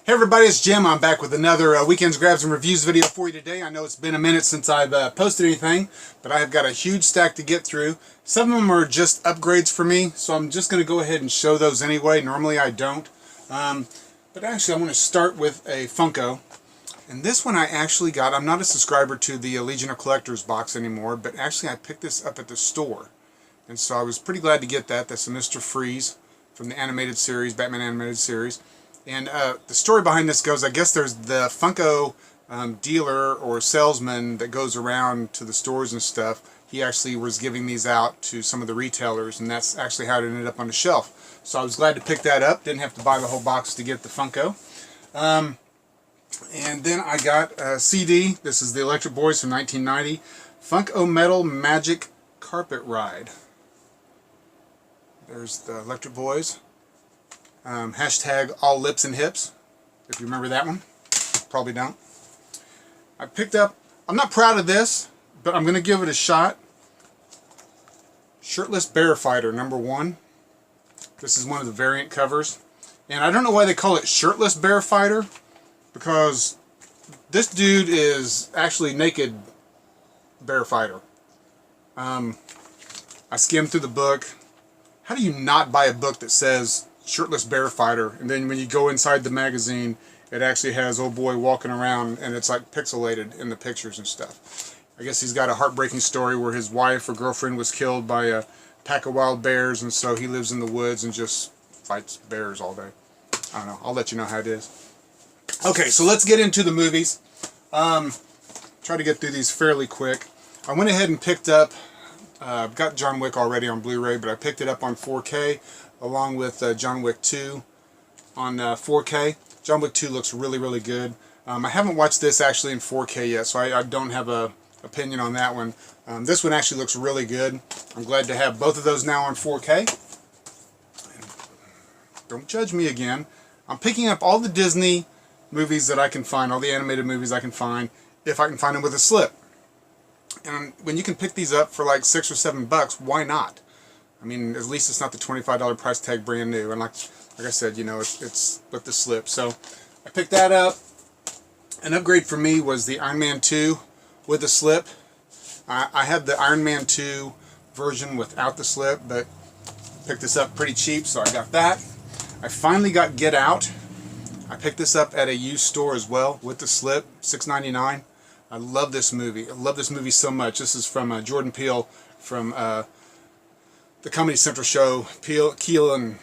Hey everybody, it's Jim. I'm back with another Weekends Grabs and Reviews video for you today. I know it's been a minute since I've posted anything, but I've got a huge stack to get through. Some of them are just upgrades for me, so I'm just going to go ahead and show those anyway. Normally I don't. But actually I want to start with a Funko. And this one I actually got. I'm not a subscriber to the Legion of Collectors box anymore, but actually I picked this up at the store. And so I was pretty glad to get that. That's a Mr. Freeze from the animated series, Batman animated series. And the story behind this goes, I guess there's the Funko dealer or salesman that goes around to the stores and stuff. He actually was giving these out to some of the retailers, and that's actually how it ended up on the shelf. So I was glad to pick that up. Didn't have to buy the whole box to get the Funko. And then I got a CD. This is the Electric Boys from 1990. Funko Metal Magic Carpet Ride. There's the Electric Boys. Hashtag all lips and hips, if you remember that one. Probably don't. I picked up, I'm not proud of this, but I'm going to give it a shot. Shirtless Bear Fighter #1. This is one of the variant covers. And I don't know why they call it Shirtless Bear Fighter, because this dude is actually naked bear fighter. I skimmed through the book. How do you not buy a book that says Shirtless Bear Fighter, and then when you go inside the magazine, it actually has old boy walking around, and it's like pixelated in the pictures and stuff. I guess he's got a heartbreaking story where his wife or girlfriend was killed by a pack of wild bears, and so he lives in the woods and just fights bears all day. I don't know. I'll let you know how it is. Okay, so let's get into the movies. Try to get through these fairly quick. I went ahead and picked up, I've got John Wick already on Blu-ray, but I picked it up on 4K. Along with John Wick 2 on 4K. John Wick 2 looks really, really good. I haven't watched this actually in 4K yet, so I don't have an opinion on that one. This one actually looks really good. I'm glad to have both of those now on 4K. Don't judge me again. I'm picking up all the Disney movies that I can find, all the animated movies I can find, if I can find them with a slip. And when you can pick these up for like $6 or $7, why not? I mean, at least it's not the $25 price tag brand new. And like I said, you know, it's with the slip. So I picked that up. An upgrade for me was the Iron Man 2 with the slip. I had the Iron Man 2 version without the slip, but picked this up pretty cheap, so I got that. I finally got Get Out. I picked this up at a used store as well with the slip, $6.99. I love this movie. I love this movie so much. This is from Jordan Peele from the Comedy Central show, Keel and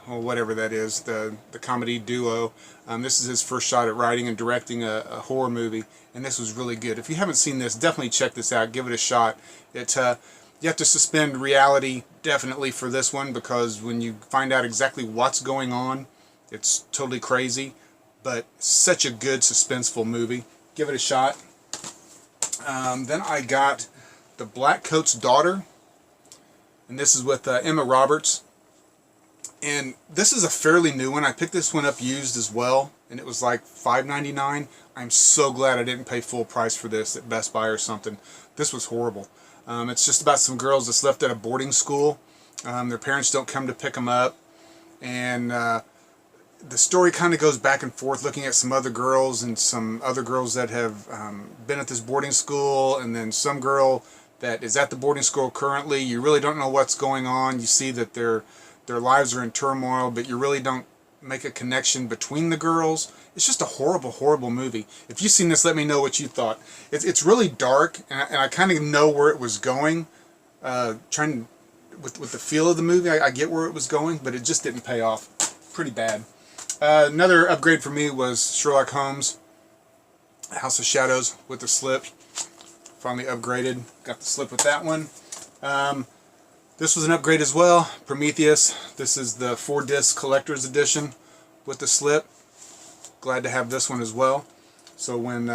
whatever that is, the comedy duo. This is his first shot at writing and directing a horror movie, and this was really good. If you haven't seen this, definitely check this out. Give it a shot. You have to suspend reality definitely for this one, because when you find out exactly what's going on, it's totally crazy, but such a good suspenseful movie. Give it a shot. Then I got The Black Coat's Daughter. And this is with Emma Roberts. And this is a fairly new one. I picked this one up used as well, and it was like $5.99. I'm so glad I didn't pay full price for this at Best Buy or something. This was horrible. It's just about some girls that's left at a boarding school. Their parents don't come to pick them up. And the story kind of goes back and forth, looking at some other girls and some other girls that have been at this boarding school, and then some girl that is at the boarding school currently. You really don't know what's going on. You see that their lives are in turmoil, but you really don't make a connection between the girls. It's just a horrible, horrible movie. If you've seen this, let me know what you thought. It's really dark, and I kind of know where it was going. With the feel of the movie, I get where it was going, but it just didn't pay off. Pretty bad. Another upgrade for me was Sherlock Holmes, House of Shadows with the slip. Finally upgraded. Got the slip with that one. This was an upgrade as well. Prometheus. This is the 4-disc collector's edition with the slip. Glad to have this one as well. So when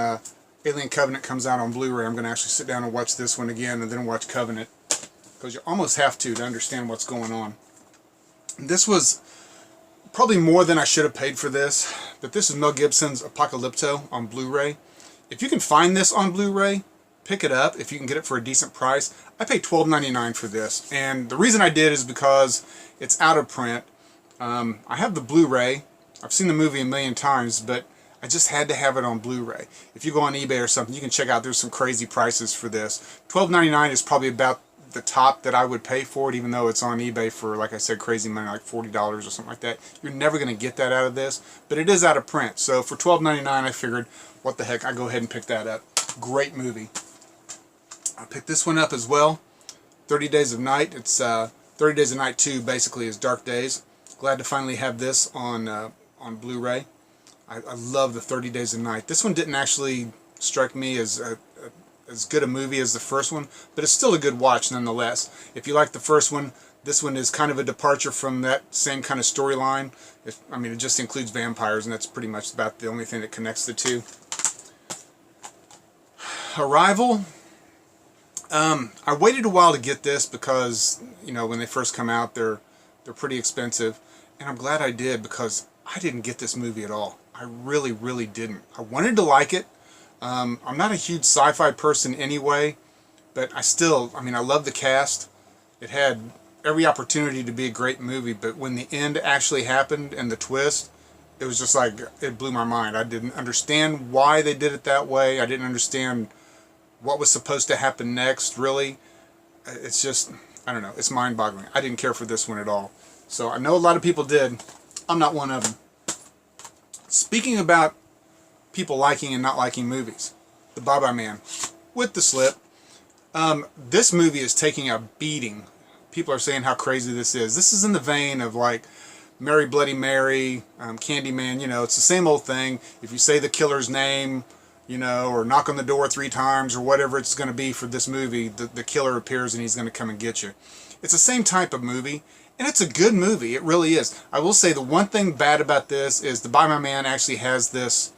Alien Covenant comes out on Blu-ray, I'm going to actually sit down and watch this one again and then watch Covenant, because you almost have to understand what's going on. This was probably more than I should have paid for this, but this is Mel Gibson's Apocalypto on Blu-ray. If you can find this on Blu-ray, pick it up if you can get it for a decent price. I paid $12.99 for this, and the reason I did is because it's out of print. I have the Blu-ray, I've seen the movie a million times, but I just had to have it on Blu-ray. If you go on eBay or something, you can check out, there's some crazy prices for this. $12.99 is probably about the top that I would pay for it, even though it's on eBay for, like I said, crazy money, like $40 or something like that. You're never going to get that out of this, but it is out of print. So for $12.99, I figured, what the heck, I go ahead and pick that up. Great movie. I picked this one up as well. 30 Days of Night. It's 30 Days of Night 2 basically is Dark Days. Glad to finally have this on Blu-ray. I love the 30 Days of Night. This one didn't actually strike me as as good a movie as the first one, but it's still a good watch nonetheless. If you like the first one, this one is kind of a departure from that same kind of storyline. I mean, it just includes vampires, and that's pretty much about the only thing that connects the two. Arrival. I waited a while to get this because, you know, when they first come out, they're pretty expensive, and I'm glad I did because I didn't get this movie at all. I really, really didn't. I wanted to like it. I'm not a huge sci-fi person anyway, but I mean, I love the cast. It had every opportunity to be a great movie, but when the end actually happened and the twist, it was just like, it blew my mind. I didn't understand why they did it that way. I didn't understand what was supposed to happen next, really. It's just, I don't know, it's mind-boggling. I didn't care for this one at all. So I know a lot of people did. I'm not one of them. Speaking about people liking and not liking movies, The Bye-Bye Man with the Slip. This movie is taking a beating. People are saying how crazy this is. This is in the vein of like Mary Bloody Mary, Candyman, you know, it's the same old thing. If you say the killer's name, you know, or knock on the door 3 times or whatever it's going to be for this movie, the killer appears and he's going to come and get you. It's the same type of movie, and it's a good movie. It really is. I will say the one thing bad about this is the Bye-Bye Man actually has this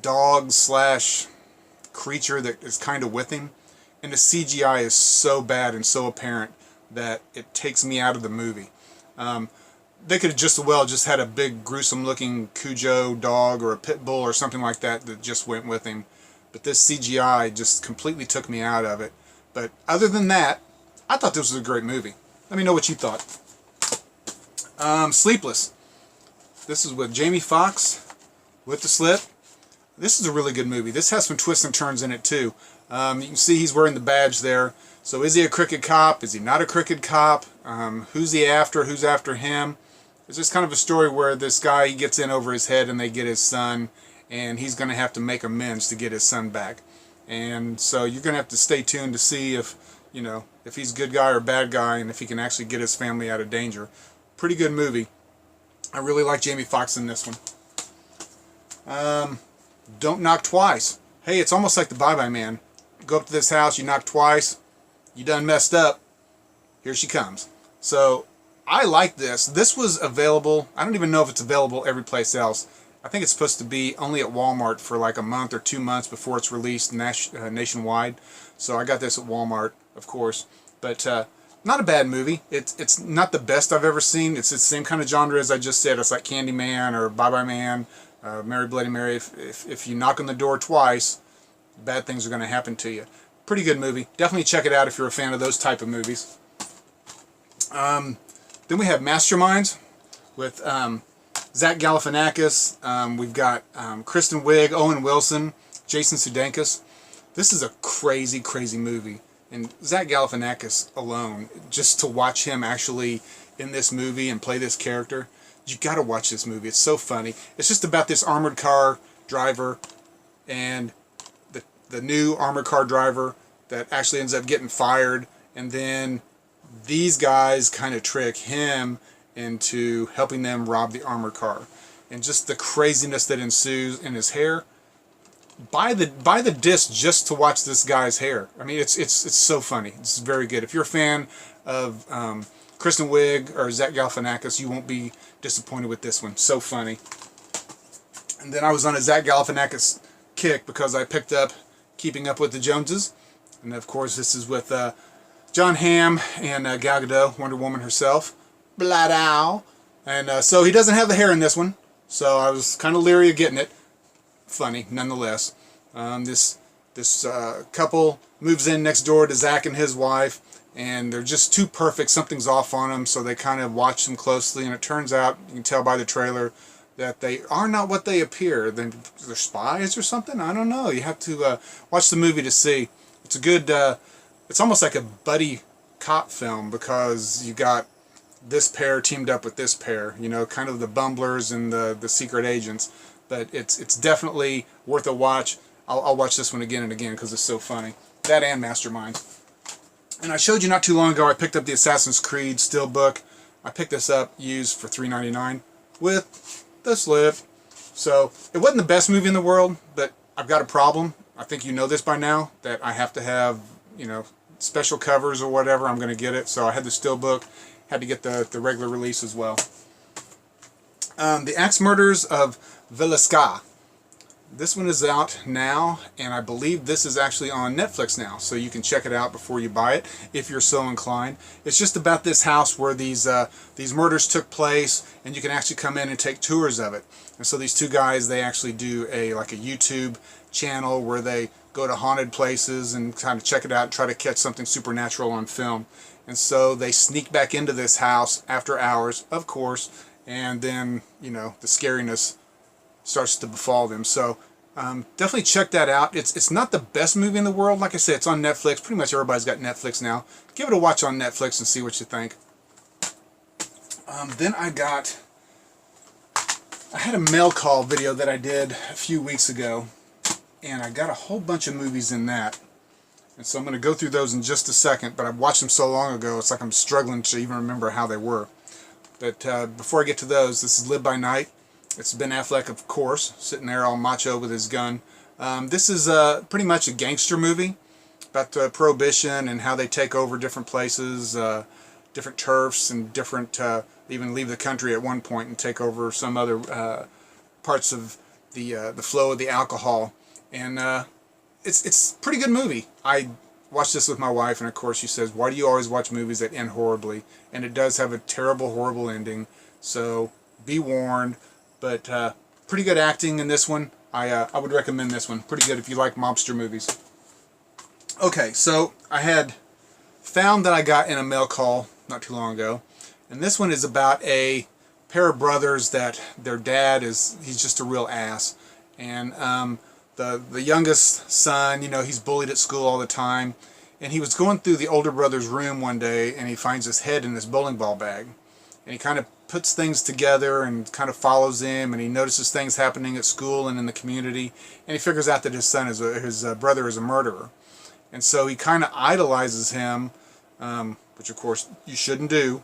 dog slash creature that is kind of with him, and the CGI is so bad and so apparent that it takes me out of the movie. They could have just as well just had a big gruesome looking Cujo dog or a pit bull or something like that that just went with him, but this CGI just completely took me out of it. But other than that, I thought this was a great movie. Let me know what you thought. Sleepless. This is with Jamie Foxx with the Slip. This is a really good movie. This has some twists and turns in it too. You can see he's wearing the badge there. So is he a crooked cop? Is he not a crooked cop? Who's he after? Who's after him? It's just kind of a story where this guy, he gets in over his head and they get his son, and he's going to have to make amends to get his son back. And so you're going to have to stay tuned to see if, you know, if he's a good guy or bad guy, and if he can actually get his family out of danger. Pretty good movie. I really like Jamie Foxx in this one. Don't Knock Twice. Hey, it's almost like the Bye-Bye Man. You go up to this house, you knock twice, you done messed up, here she comes. So I like this. This was available, I don't even know if it's available every place else. I think it's supposed to be only at Walmart for like a month or 2 months before it's released nationwide. So I got this at Walmart, of course. But not a bad movie. It's not the best I've ever seen. It's the same kind of genre as I just said. It's like Candyman or Bye-Bye Man, Mary Bloody Mary. If you knock on the door twice, bad things are going to happen to you. Pretty good movie. Definitely check it out if you're a fan of those type of movies. Then we have Masterminds with Zach Galifianakis. We've got Kristen Wiig, Owen Wilson, Jason Sudeikis. This is a crazy, crazy movie. And Zach Galifianakis alone, just to watch him actually in this movie and play this character, you got to watch this movie. It's so funny. It's just about this armored car driver and the new armored car driver that actually ends up getting fired, and then these guys kind of trick him into helping them rob the armored car, and just the craziness that ensues in his hair. Buy the disc just to watch this guy's hair. I mean, it's so funny. It's very good. If you're a fan of Kristen Wiig or Zach Galifianakis, you won't be disappointed with this one. So funny. And then I was on a Zach Galifianakis kick because I picked up Keeping Up with the Joneses, and of course this is with John Hamm and Gal Gadot, Wonder Woman herself. Bladow. And so he doesn't have the hair in this one, so I was kind of leery of getting it. Funny nonetheless. This couple moves in next door to Zach and his wife, and they're just too perfect. Something's off on them, so they kind of watch them closely, and it turns out, you can tell by the trailer, that they are not what they appear. They're spies or something. I don't know. You have to watch the movie to see. It's a good. It's almost like a buddy cop film because you got this pair teamed up with this pair. You know, kind of the bumblers and the secret agents. But it's definitely worth a watch. I'll watch this one again and again because it's so funny. That and Masterminds. And I showed you not too long ago I picked up the Assassin's Creed Steelbook. I picked this up used for $3.99 with the slip. So it wasn't the best movie in the world, but I've got a problem. I think you know this by now, that I have to have, you know, special covers or whatever. I'm going to get it. So I had the Steelbook, had to get the regular release as well. The Axe Murders of Villisca. This one is out now, and I believe this is actually on Netflix now, so you can check it out before you buy it, if you're so inclined. It's just about this house where these murders took place, and you can actually come in and take tours of it. And so these two guys, they actually do like a YouTube channel where they go to haunted places and kind of check it out and try to catch something supernatural on film. And so they sneak back into this house after hours, of course, and then, you know, the scariness starts to befall them. So definitely check that out. It's not the best movie in the world. Like I said, it's on Netflix. Pretty much everybody's got Netflix now. Give it a watch on Netflix and see what you think. Then I had a mail call video that I did a few weeks ago, and I got a whole bunch of movies in that. And so I'm going to go through those in just a second, but I've watched them so long ago, it's like I'm struggling to even remember how they were. But before I get to those, this is Live by Night. It's Ben Affleck, of course, sitting there all macho with his gun. This is pretty much a gangster movie about Prohibition and how they take over different places, different turfs, and different, even leave the country at one point and take over some other parts of the flow of the alcohol. And it's a pretty good movie. I watched this with my wife, and of course she says, "Why do you always watch movies that end horribly?" And it does have a terrible, horrible ending. So be warned. But pretty good acting in this one. I would recommend this one. Pretty good if you like mobster movies. Okay, so I had found that I got in a mail call not too long ago. And this one is about a pair of brothers that their dad he's just a real ass. And the youngest son, you know, he's bullied at school all the time. And he was going through the older brother's room one day, and he finds his head in this bowling ball bag. And he kind of puts things together and kind of follows him, and he notices things happening at school and in the community, and he figures out that his brother is a murderer. And so he kind of idolizes him, which of course you shouldn't do,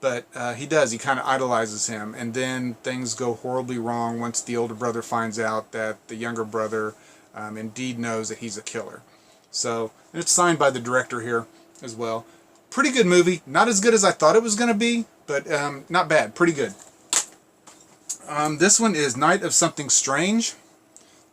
but he does. He kind of idolizes him, and then things go horribly wrong once the older brother finds out that the younger brother indeed knows that he's a killer. So, and it's signed by the director here as well. Pretty good movie. Not as good as I thought it was going to be, but not bad. Pretty good. This one is Night of Something Strange.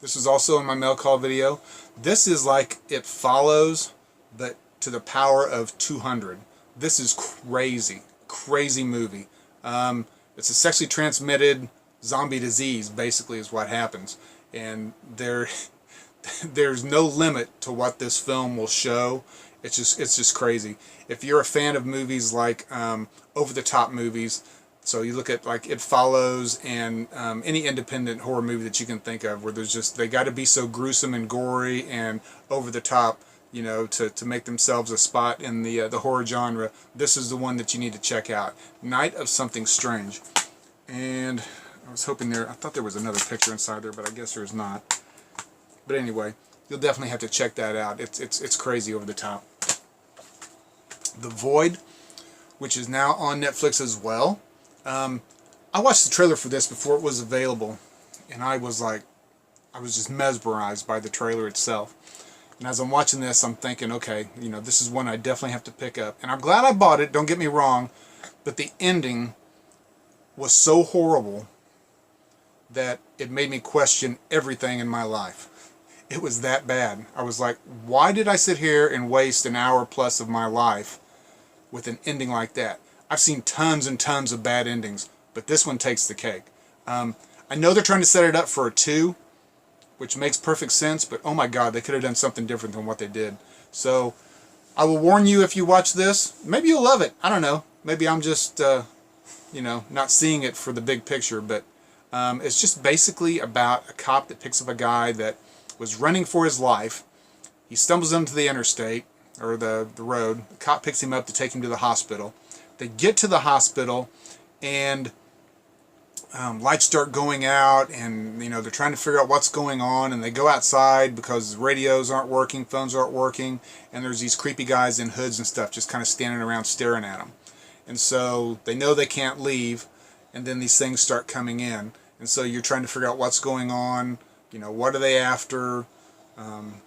This is also in my mail call video. This is like It Follows, but to the power of 200. This is crazy. Crazy movie. It's a sexually transmitted zombie disease, basically, is what happens. And there's no limit to what this film will show. It's just crazy. If you're a fan of movies like over-the-top movies, so you look at like It Follows and any independent horror movie that you can think of, where they got to be so gruesome and gory and over-the-top, you know, to make themselves a spot in the horror genre. This is the one that you need to check out. Night of Something Strange. And I was hoping I thought there was another picture inside there, but I guess there's not. But anyway, you'll definitely have to check that out. It's crazy over the top. The Void, which is now on Netflix as well. I watched the trailer for this before it was available, and I was just mesmerized by the trailer itself. And as I'm watching this, I'm thinking, okay, you know, this is one I definitely have to pick up. And I'm glad I bought it, don't get me wrong, but the ending was so horrible that it made me question everything in my life. It was that bad. I was like, why did I sit here and waste an hour plus of my life with an ending like that? I've seen tons and tons of bad endings, but this one takes the cake. I know they're trying to set it up for a 2, which makes perfect sense, but oh my God, they could have done something different than what they did. So I will warn you, if you watch this, maybe you'll love it. I don't know. Maybe I'm just, you know, not seeing it for the big picture, but It's just basically about a cop that picks up a guy that was running for his life. He stumbles onto the interstate, or the road. The cop picks him up to take him to the hospital. They get to the hospital, and lights start going out, and they're trying to figure out what's going on, and they go outside because radios aren't working, phones aren't working, and there's these creepy guys in hoods and stuff just kind of standing around staring at them. And so they know they can't leave, and then these things start coming in, and so you're trying to figure out what's going on, what are they after,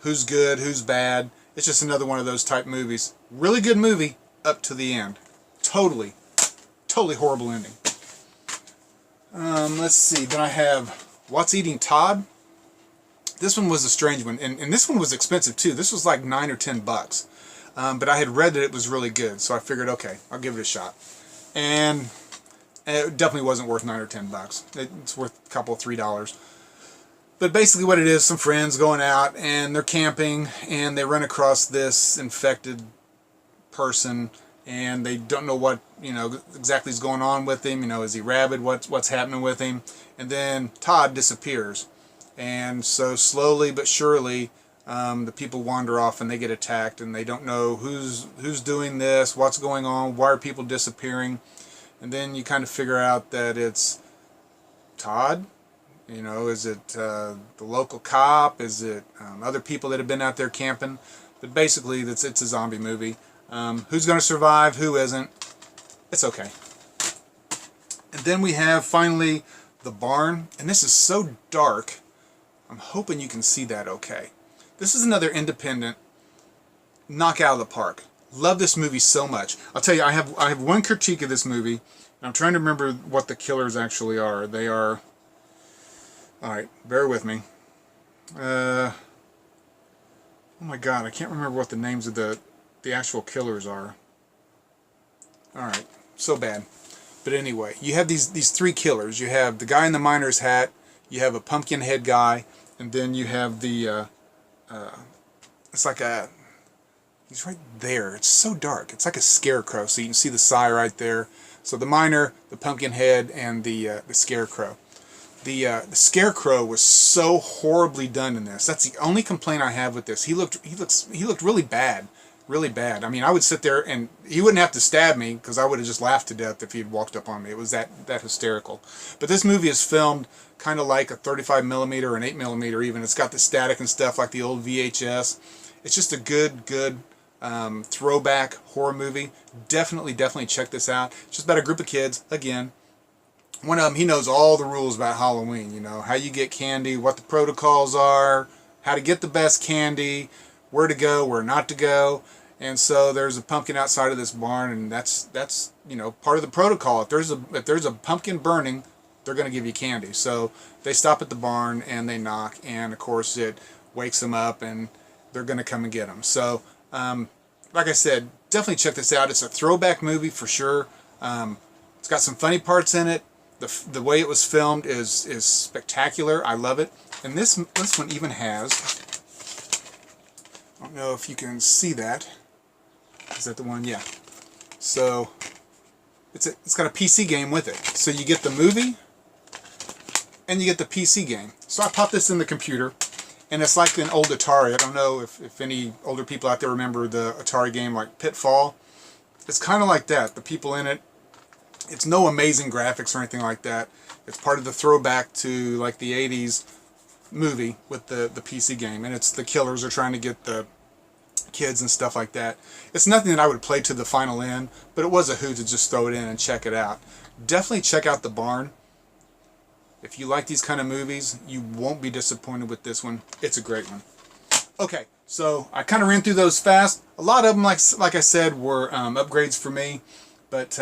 who's good, who's bad. It's just another one of those type movies. Really good movie up to the end. Totally horrible ending. Let's see, then I have What's Eating Todd. This one was a strange one, and this one was expensive too. This was like $9 or $10. But I had read that it was really good, so I figured, okay, I'll give it a shot. And it definitely wasn't worth $9 or $10. It's worth a couple, $3. But basically what it is, some friends going out, and they're camping, and they run across this infected person, and they don't know what exactly is going on with him. Is he rabid? What's happening with him? And then Todd disappears, and so slowly but surely the people wander off and they get attacked, and they don't know who's doing this, what's going on, why are people disappearing, and then you kind of figure out that it's Todd. Is it the local cop? Is it other people that have been out there camping? But basically, it's a zombie movie. Who's going to survive? Who isn't? It's okay. And then we have, finally, The Barn. And this is so dark. I'm hoping you can see that okay. This is another independent knock out of the park. Love this movie so much. I'll tell you, I have one critique of this movie. And I'm trying to remember what the killers actually are. They are... Alright, bear with me. Oh my god, I can't remember what the names of the actual killers are. Alright, so bad. But anyway, you have these three killers. You have the guy in the miner's hat, you have a pumpkin head guy, and then you have the, it's like a, he's right there. It's so dark. It's like a scarecrow, so you can see the sigh right there. So the miner, the pumpkin head, and the scarecrow. The scarecrow was so horribly done in this. That's the only complaint I have with this. He looked really bad, really bad. I mean, I would sit there and he wouldn't have to stab me because I would have just laughed to death if he had walked up on me. It was that hysterical. But this movie is filmed kind of like a 35mm or an 8mm even. It's got the static and stuff like the old VHS. It's just a good throwback horror movie. Definitely check this out. It's just about a group of kids again. One of them, he knows all the rules about Halloween, how you get candy, what the protocols are, how to get the best candy, where to go, where not to go. And so there's a pumpkin outside of this barn, and that's part of the protocol. If there's a pumpkin burning, they're going to give you candy. So they stop at the barn and they knock, and of course it wakes them up, and they're going to come and get them. So like I said, definitely check this out. It's a throwback movie for sure. It's got some funny parts in it. The way it was filmed is spectacular. I love it. And this one even has, I don't know if you can see that. Is that the one? Yeah. So it's got a PC game with it. So you get the movie and you get the PC game. So I popped this in the computer, and it's like an old Atari. I don't know if any older people out there remember the Atari game like Pitfall. It's kind of like that. The people in it, it's no amazing graphics or anything like that. It's part of the throwback to like the 80s movie with the PC game. And it's the killers are trying to get the kids and stuff like that. It's nothing that I would play to the final end, but it was a hoot to just throw it in and check it out. Definitely check out The Barn. If you like these kind of movies, you won't be disappointed with this one. It's a great one. Okay, so I kind of ran through those fast. A lot of them, like I said, were upgrades for me. But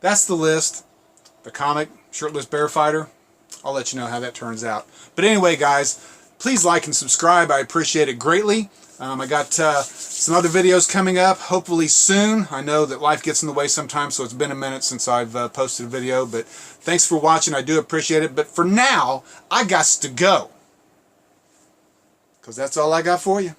that's the list. The comic, Shirtless Bear Fighter. I'll let you know how that turns out. But anyway, guys, please like and subscribe. I appreciate it greatly. I got some other videos coming up, hopefully soon. I know that life gets in the way sometimes, so it's been a minute since I've posted a video. But thanks for watching. I do appreciate it. But for now, I got to go, because that's all I got for you.